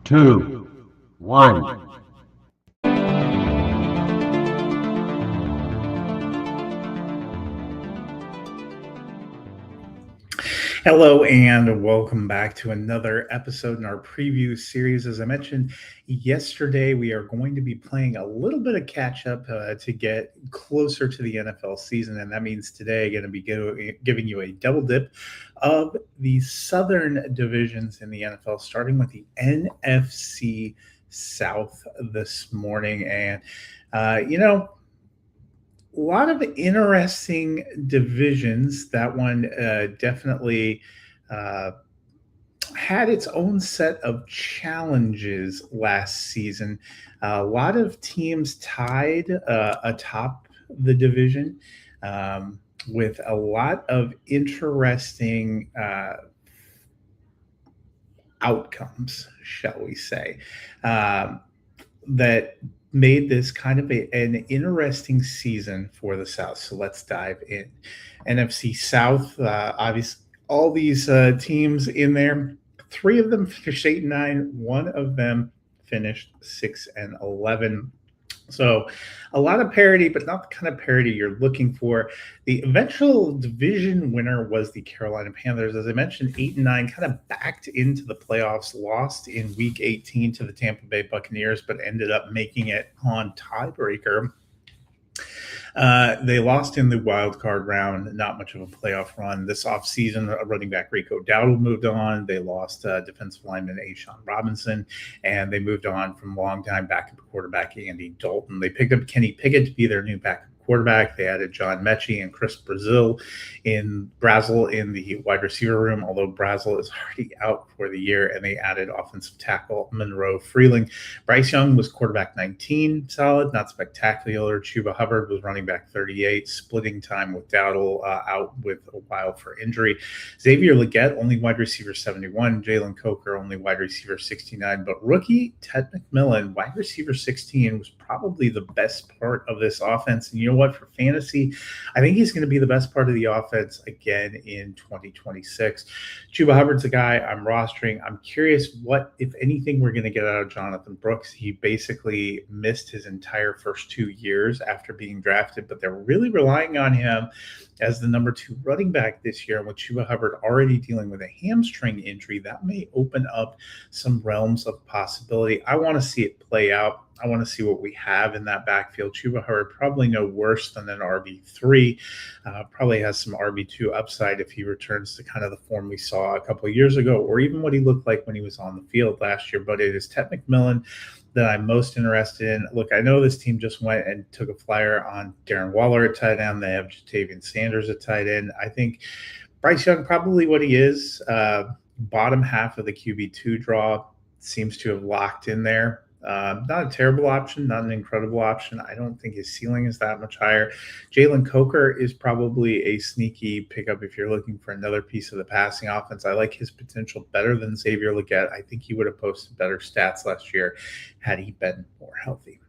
two, one. Hello and welcome back to another episode in our preview series. As I mentioned yesterday, we are going to be playing a little bit of catch up to get closer to the NFL season. And that means today going to be giving you a double dip of the Southern divisions in the NFL, starting with the NFC South this morning. And, a lot of interesting divisions. That one definitely had its own set of challenges last season. A lot of teams tied atop the division with a lot of interesting outcomes, shall we say, that made this kind of an interesting season for the South. So let's dive in. NFC South, obviously, all these teams in there. 3 of them finished 8-9. 1 of them finished 6-11. So a lot of parity, but not the kind of parity you're looking for. The eventual division winner was the Carolina Panthers. As I mentioned, 8-9, kind of backed into the playoffs, lost in week 18 to the Tampa Bay Buccaneers, but ended up making it on tiebreaker. They lost in the wild card round, not much of a playoff run. This offseason, running back Rico Dowdle moved on. They lost defensive lineman A'Shawn Robinson, and they moved on from longtime backup quarterback Andy Dalton. They picked up Kenny Pickett to be their new backup quarterback. They added John Mechie and Chris Brazil in the wide receiver room, although Brazil is already out for the year, and they added offensive tackle Monroe Freeling. Bryce Young was quarterback 19, solid, not spectacular. Chuba Hubbard was running back 38, splitting time with Dowdle out with a while for injury. Xavier Legette, only wide receiver 71. Jalen Coker, only wide receiver 69. But rookie Ted McMillan, wide receiver 16, was probably the best part of this offense. And you know what? For fantasy, I think he's going to be the best part of the offense again in 2026. Chuba Hubbard's a guy I'm rostering. I'm curious what, if anything, we're going to get out of Jonathan Brooks. He basically missed his entire first 2 years after being drafted, but they're really relying on him as the number 2 running back this year. And with Chuba Hubbard already dealing with a hamstring injury, that may open up some realms of possibility. I want to see it play out. I want to see what we have in that backfield. Chuba Hubbard probably no worse than an RB3. Probably has some RB2 upside if he returns to kind of the form we saw a couple of years ago, or even what he looked like when he was on the field last year. But it is Ted McMillan that I'm most interested in. Look, I know this team just went and took a flyer on Darren Waller at tight end. They have Jatavian Sanders at tight end. I think Bryce Young, probably what he is, bottom half of the QB2 draw, seems to have locked in there. Not a terrible option, not an incredible option. I don't think his ceiling is that much higher. Jalen Coker is probably a sneaky pickup if you're looking for another piece of the passing offense. I like his potential better than Xavier Legette. I think he would have posted better stats last year had he been more healthy.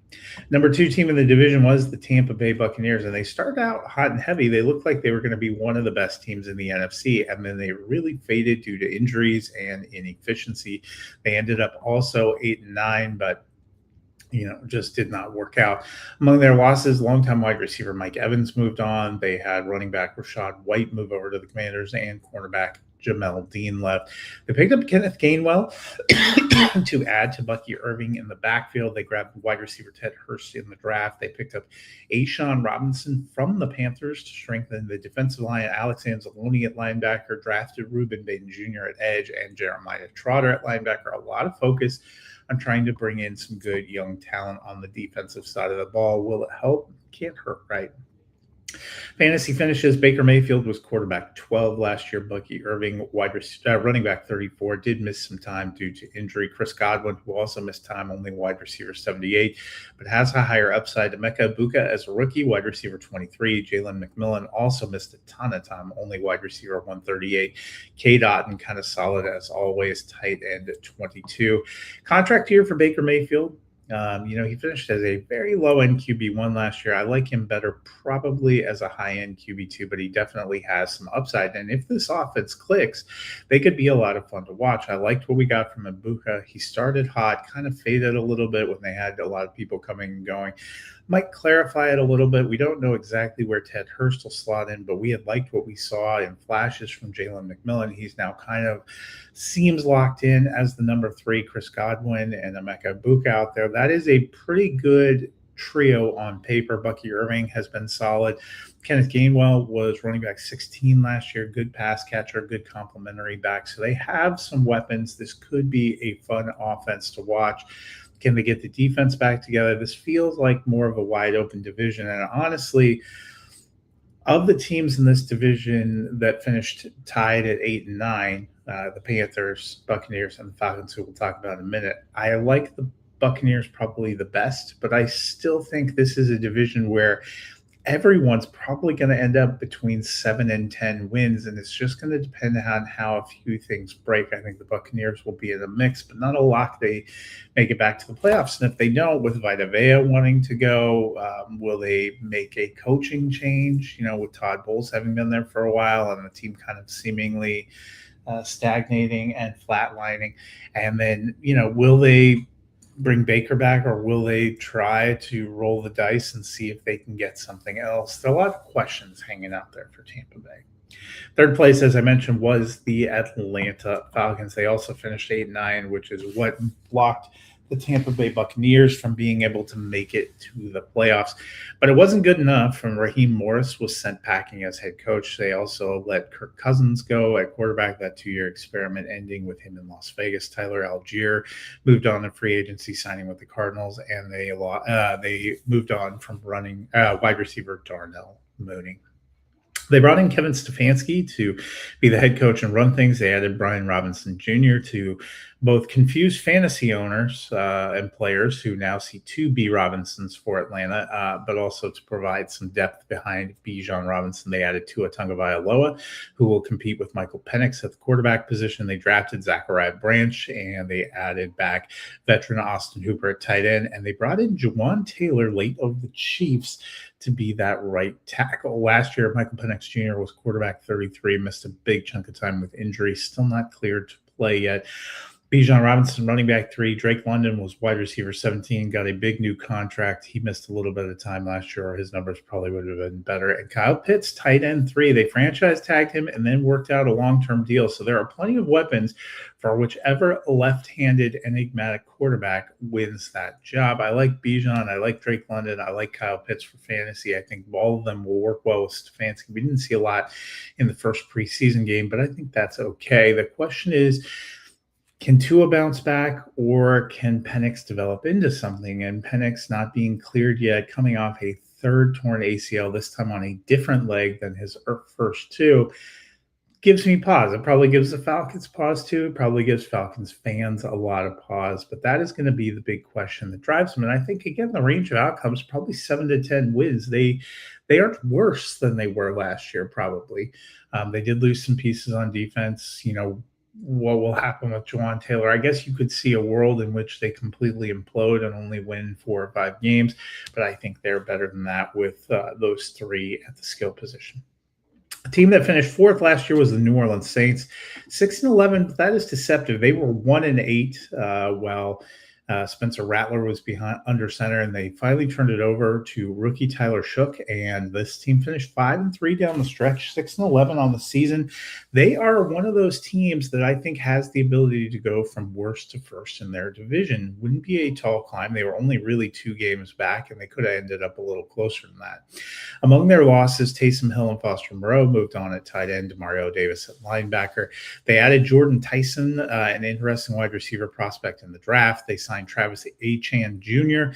Number 2 team in the division was the Tampa Bay Buccaneers, and they started out hot and heavy. They looked like they were going to be one of the best teams in the NFC, and then they really faded due to injuries and inefficiency. They ended up also 8-9, but just did not work out. Among their losses, longtime wide receiver Mike Evans moved on. They had running back Rashad White move over to the Commanders, and cornerback Jamel Dean left. They picked up Kenneth Gainwell to add to Bucky Irving in the backfield. They grabbed wide receiver Ted Hurst in the draft. They picked up A'Shawn Robinson from the Panthers to strengthen the defensive line. Alex Anzalone at linebacker, drafted Reuben Baden Jr. at edge, and Jeremiah Trotter at linebacker. A lot of focus on trying to bring in some good young talent on the defensive side of the ball. Will it help? Can't hurt, right? Fantasy finishes, Baker Mayfield was quarterback 12 last year. Bucky Irving, running back 34, did miss some time due to injury. Chris Godwin, who also missed time, only wide receiver 78, but has a higher upside. Emeka Egbuka as a rookie, wide receiver 23. Jalen McMillan also missed a ton of time, only wide receiver 138. K. Dotton, kind of solid as always, tight end at 22. Contract year for Baker Mayfield. He finished as a very low end QB1 last year. I like him better probably as a high end QB2, but he definitely has some upside. And if this offense clicks, they could be a lot of fun to watch. I liked what we got from Ibuka. He started hot, kind of faded a little bit when they had a lot of people coming and going. Might clarify it a little bit. We don't know exactly where Ted Hurst will slot in, but we had liked what we saw in flashes from Jalen McMillan. He's now kind of seems locked in as the number 3, Chris Godwin and Emeka Ibuka out there. That is a pretty good trio on paper. Bucky Irving has been solid. Kenneth Gainwell was running back 16 last year. Good pass catcher, good complementary back. So they have some weapons. This could be a fun offense to watch. Can they get the defense back together? This feels like more of a wide open division. And honestly, of the teams in this division that finished tied at 8 and 9, the Panthers, Buccaneers, and the Falcons, who we'll talk about in a minute, I like the Buccaneers probably the best, but I still think this is a division where everyone's probably going to end up between 7 and 10 wins, and it's just going to depend on how a few things break. I think the Buccaneers will be in the mix, but not a lock they make it back to the playoffs. And if they don't, with Vita Vea wanting to go, will they make a coaching change, with Todd Bowles having been there for a while and the team kind of seemingly stagnating and flatlining? And then, will they bring Baker back, or will they try to roll the dice and see if they can get something else? There are a lot of questions hanging out there for Tampa Bay. Third place, as I mentioned, was the Atlanta Falcons. They also finished 8-9, which is what blocked the Tampa Bay Buccaneers from being able to make it to the playoffs. But it wasn't good enough. Raheem Morris was sent packing as head coach. They also let Kirk Cousins go at quarterback, that 2-year experiment ending with him in Las Vegas. Tyler Algier moved on to free agency, signing with the Cardinals, and they moved on from running wide receiver Darnell Mooney. They brought in Kevin Stefanski to be the head coach and run things. They added Brian Robinson Jr. to both confuse fantasy owners and players who now see 2 B. Robinsons for Atlanta, but also to provide some depth behind Bijan Robinson. They added Tua Tagovailoa, who will compete with Michael Penix at the quarterback position. They drafted Zachariah Branch, and they added back veteran Austin Hooper at tight end. And they brought in Jawan Taylor, late of the Chiefs, to be that right tackle. Last year, Michael Penix Jr. was quarterback 33, missed a big chunk of time with injury, still not cleared to play yet. Bijan Robinson, running back 3. Drake London was wide receiver 17, got a big new contract. He missed a little bit of time last year, or his numbers probably would have been better. And Kyle Pitts, tight end 3. They franchise tagged him and then worked out a long-term deal. So there are plenty of weapons for whichever left-handed enigmatic quarterback wins that job. I like Bijan. I like Drake London. I like Kyle Pitts for fantasy. I think all of them will work well with Stefanski. We didn't see a lot in the first preseason game, but I think that's okay. The question is, can Tua bounce back, or can Penix develop into something? And Penix not being cleared yet, coming off a 3rd torn ACL, this time on a different leg than his first 2, gives me pause. It probably gives the Falcons pause too. It probably gives Falcons fans a lot of pause. But that is going to be the big question that drives them. And I think, again, the range of outcomes, probably 7 to 10 wins. They aren't worse than they were last year, probably. They did lose some pieces on defense. What will happen with Jawan Taylor? I guess you could see a world in which they completely implode and only win 4 or 5 games, but I think they're better than that with those 3 at the skill position. A team that finished 4th last year was the New Orleans Saints, 6-11. That is deceptive. They were 1-8 while Spencer Rattler was under center, and they finally turned it over to rookie Tyler Shook, and this team finished 5-3 down the stretch, 6-11 on the season. They are one of those teams that I think has the ability to go from worst to first in their division. Wouldn't be a tall climb. They were only really 2 games back, and they could have ended up a little closer than that. Among their losses, Taysom Hill and Foster Moreau moved on at tight end, Mario Davis at linebacker. They added Jordan Tyson, an interesting wide receiver prospect in the draft. They signed Travis Achan Jr.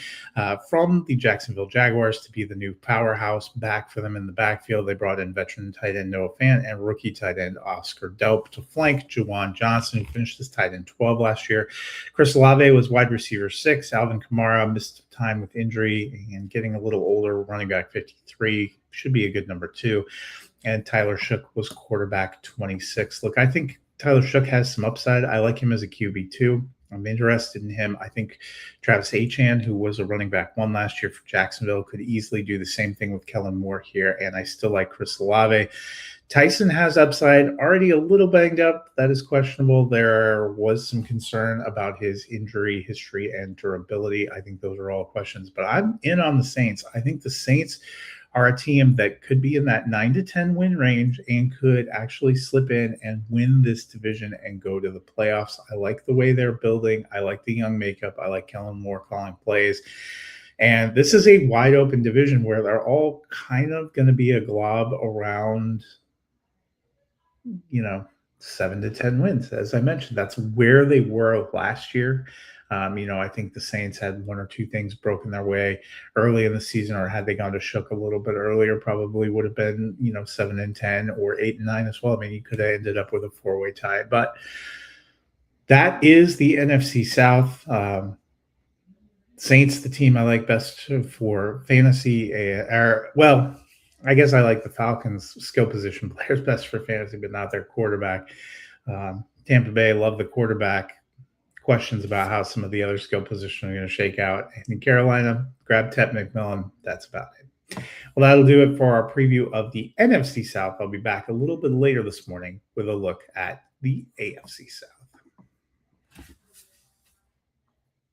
From the Jacksonville Jaguars to be the new powerhouse back for them in the backfield. They brought in veteran tight end Noah Fant and rookie tight end Oscar Delp to flank Juwan Johnson, who finished as tight end 12 last year. Chris Olave was wide receiver 6. Alvin Kamara missed time with injury and getting a little older, running back 53. Should be a good number 2. And Tyler Shook was quarterback 26. Look, I think Tyler Shook has some upside. I like him as a QB2. I'm interested in him. I think Travis Achan, who was a running back one last year for Jacksonville, could easily do the same thing with Kellen Moore here. And I still like Chris Olave. Tyson has upside, already a little banged up. That is questionable. There was some concern about his injury history and durability. I think those are all questions, but I'm in on the Saints. I think the Saints are a team that could be in that 9 to 10 win range and could actually slip in and win this division and go to the playoffs. I like the way they're building. I like the young makeup. I like Kellen Moore calling plays. And this is a wide open division where they're all kind of going to be a glob around, 7 to 10 wins. As I mentioned, that's where they were last year. I think the Saints had one or two things broken their way early in the season, or had they gone to Shook a little bit earlier, probably would have been, 7 and 10 or 8 and 9 as well. I mean, you could have ended up with a 4-way tie, but that is the NFC South. Saints, the team I like best for fantasy. I guess I like the Falcons' skill position players best for fantasy, but not their quarterback. Tampa Bay, love the quarterback. Questions about how some of the other skill positions are going to shake out. And in Carolina, grab Ted McMillan. That's about it. Well, that'll do it for our preview of the NFC South. I'll be back a little bit later this morning with a look at the AFC South.